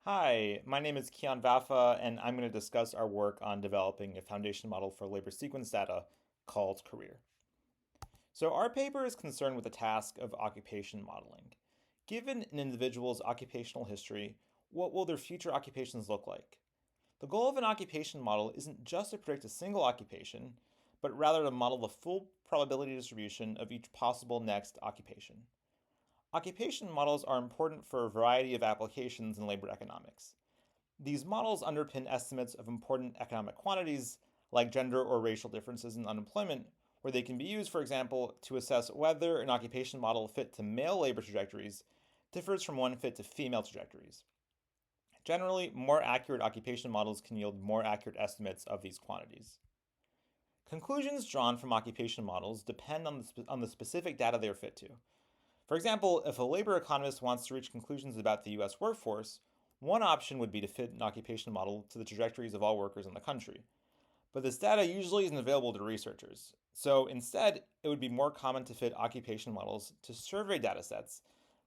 Hi, my name is Keyon Vafa, and I'm going to discuss our work on developing a foundation model for labor sequence data called Career. So, our paper is concerned with the task of occupation modeling. Given an individual's occupational history, what will their future occupations look like? The goal of an occupation model isn't just to predict a single occupation, but rather to model the full probability distribution of each possible next occupation. Occupation models are important for a variety of applications in labor economics. These models underpin estimates of important economic quantities, like gender or racial differences in unemployment, where they can be used, for example, to assess whether an occupation model fit to male labor trajectories differs from one fit to female trajectories. Generally, more accurate occupation models can yield more accurate estimates of these quantities. Conclusions drawn from occupation models depend on the specific data they are fit to. For example, if a labor economist wants to reach conclusions about the US workforce, one option would be to fit an occupation model to the trajectories of all workers in the country. But this data usually isn't available to researchers. So instead, it would be more common to fit occupation models to survey datasets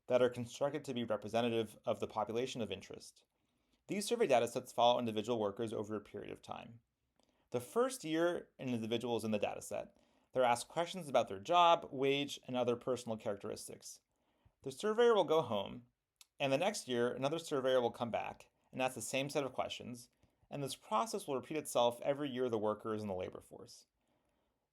that are constructed to be representative of the population of interest. These survey datasets follow individual workers over a period of time. The first year an individual is in the dataset, they're asked questions about their job, wage, and other personal characteristics. The surveyor will go home, and the next year, another surveyor will come back and ask the same set of questions, and this process will repeat itself every year the worker is in the labor force.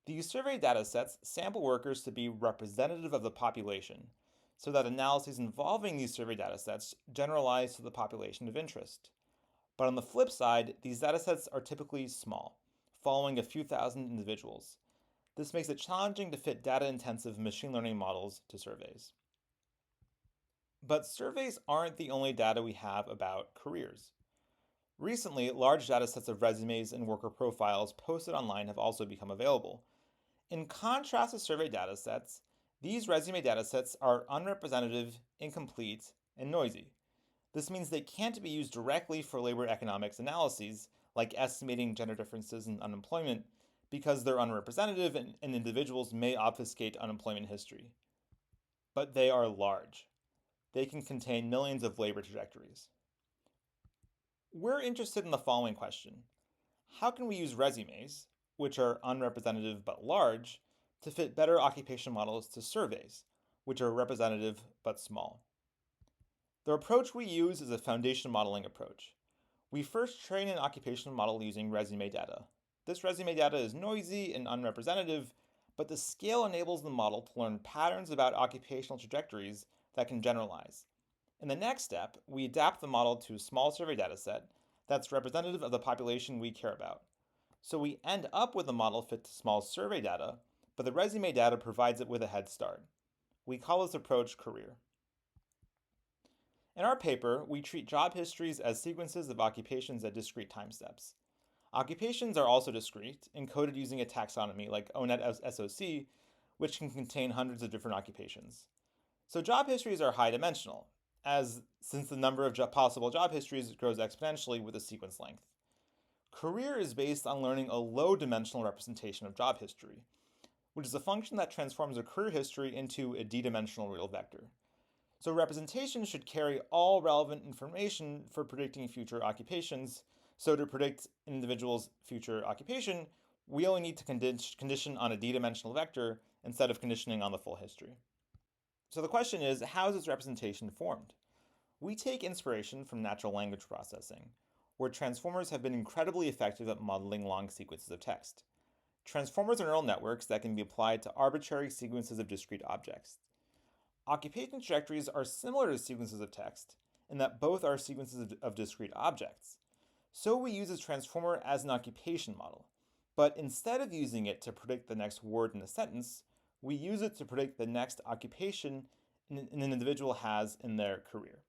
These survey data sets sample workers to be representative of the population, so that analyses involving these survey data sets generalize to the population of interest. But on the flip side, these data sets are typically small, following a few thousand individuals. This makes it challenging to fit data-intensive machine learning models to surveys. But surveys aren't the only data we have about careers. Recently, large datasets of resumes and worker profiles posted online have also become available. In contrast to survey datasets, these resume datasets are unrepresentative, incomplete, and noisy. This means they can't be used directly for labor economics analyses, like estimating gender differences in unemployment, because they're unrepresentative and individuals may obfuscate unemployment history. But they are large. They can contain millions of labor trajectories. We're interested in the following question. How can we use resumes, which are unrepresentative but large, to fit better occupation models to surveys, which are representative but small? The approach we use is a foundation modeling approach. We first train an occupation model using resume data. This resume data is noisy and unrepresentative, but the scale enables the model to learn patterns about occupational trajectories that can generalize. In the next step, we adapt the model to a small survey dataset that's representative of the population we care about. So we end up with a model fit to small survey data, but the resume data provides it with a head start. We call this approach career. In our paper, we treat job histories as sequences of occupations at discrete time steps. Occupations are also discrete, encoded using a taxonomy like ONET SOC, which can contain hundreds of different occupations. So job histories are high dimensional, since the number of possible job histories grows exponentially with the sequence length. Career is based on learning a low dimensional representation of job history, which is a function that transforms a career history into a d-dimensional real vector. So representation should carry all relevant information for predicting future occupations. So to predict an individual's future occupation, we only need to condition on a d-dimensional vector instead of conditioning on the full history. So the question is, how is this representation formed? We take inspiration from natural language processing, where transformers have been incredibly effective at modeling long sequences of text. Transformers are neural networks that can be applied to arbitrary sequences of discrete objects. Occupation trajectories are similar to sequences of text in that both are sequences of discrete objects. So we use a transformer as an occupation model, but instead of using it to predict the next word in a sentence, we use it to predict the next occupation an individual has in their career.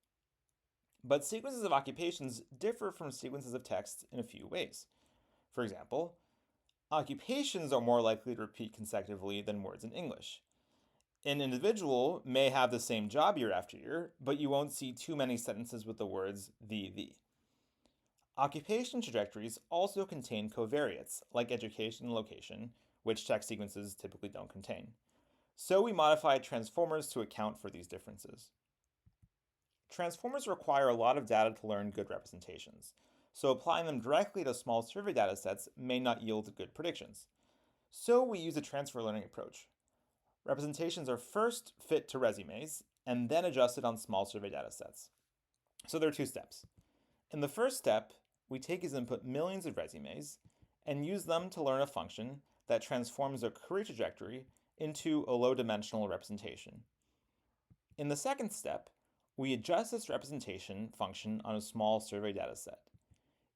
But sequences of occupations differ from sequences of text in a few ways. For example, occupations are more likely to repeat consecutively than words in English. An individual may have the same job year after year, but you won't see too many sentences with the words the. Occupation trajectories also contain covariates, like education and location, which text sequences typically don't contain. So we modify transformers to account for these differences. transformers require a lot of data to learn good representations, so applying them directly to small survey datasets may not yield good predictions. So we use a transfer learning approach. Representations are first fit to resumes and then adjusted on small survey datasets. So there are two steps. In the first step, we take as input millions of resumes and use them to learn a function that transforms a career trajectory into a low-dimensional representation. In the second step, we adjust this representation function on a small survey dataset.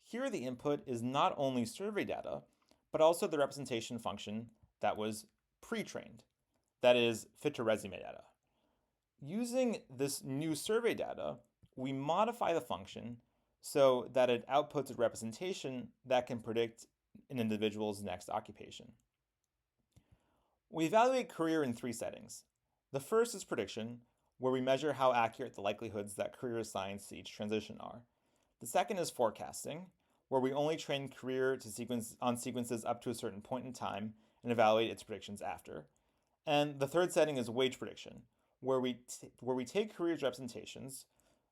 Here the input is not only survey data, but also the representation function that was pre-trained, that is, fit to resume data. Using this new survey data, we modify the function so that it outputs a representation that can predict an individual's next occupation. We evaluate career in three settings. The first is prediction, where we measure how accurate the likelihoods that career assigns to each transition are. The second is forecasting, where we only train career on sequences up to a certain point in time and evaluate its predictions after. And the third setting is wage prediction, where we take career's representations,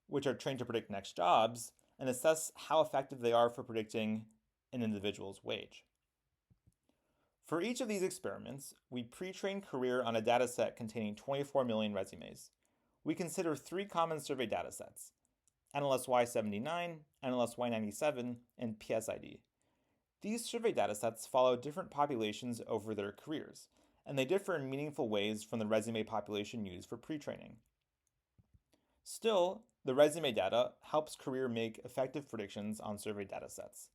which are trained to predict next jobs, and assess how effective they are for predicting an individual's wage. For each of these experiments, we pre-train career on a dataset containing 24 million resumes. We consider three common survey datasets: NLSY79, NLSY97, and PSID. These survey datasets follow different populations over their careers, and they differ in meaningful ways from the resume population used for pre-training. Still, the resume data helps career make effective predictions on survey datasets.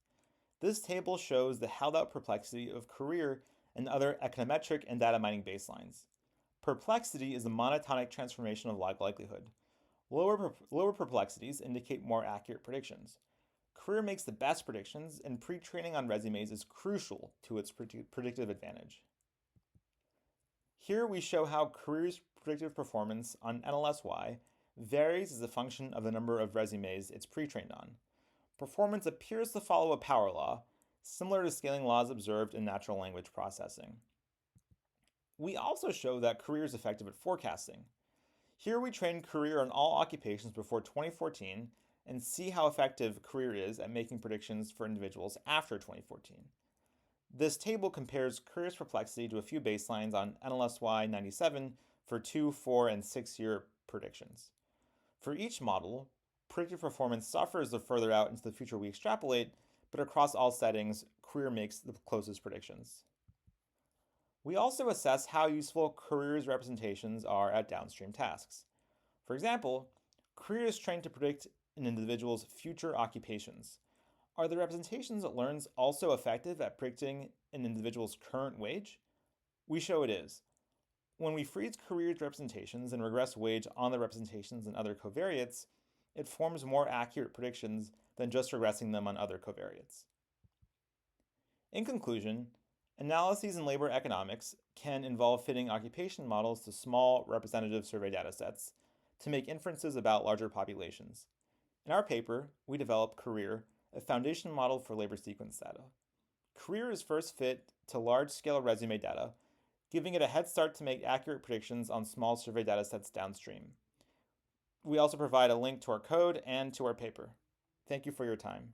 This table shows the held-out perplexity of career and other econometric and data mining baselines. Perplexity is a monotonic transformation of log likelihood. Lower perplexities indicate more accurate predictions. Career makes the best predictions, and pre-training on resumes is crucial to its predictive advantage. Here we show how career's predictive performance on NLSY varies as a function of the number of resumes it's pre-trained on. Performance appears to follow a power law, similar to scaling laws observed in natural language processing. We also show that career is effective at forecasting. Here we train career on all occupations before 2014 and see how effective career is at making predictions for individuals after 2014. This table compares career's perplexity to a few baselines on NLSY 97 for 2, 4, and 6-year predictions. For each model, predictive performance suffers the further out into the future we extrapolate, but across all settings, career makes the closest predictions. We also assess how useful career's representations are at downstream tasks. For example, career is trained to predict an individual's future occupations. Are the representations it learns also effective at predicting an individual's current wage? We show it is. When we freeze career's representations and regress wage on the representations and other covariates, it forms more accurate predictions than just regressing them on other covariates. In conclusion, analyses in labor economics can involve fitting occupation models to small representative survey datasets to make inferences about larger populations. In our paper, we developed Career, a foundation model for labor sequence data. Career is first fit to large-scale resume data, giving it a head start to make accurate predictions on small survey datasets downstream. We also provide a link to our code and to our paper. Thank you for your time.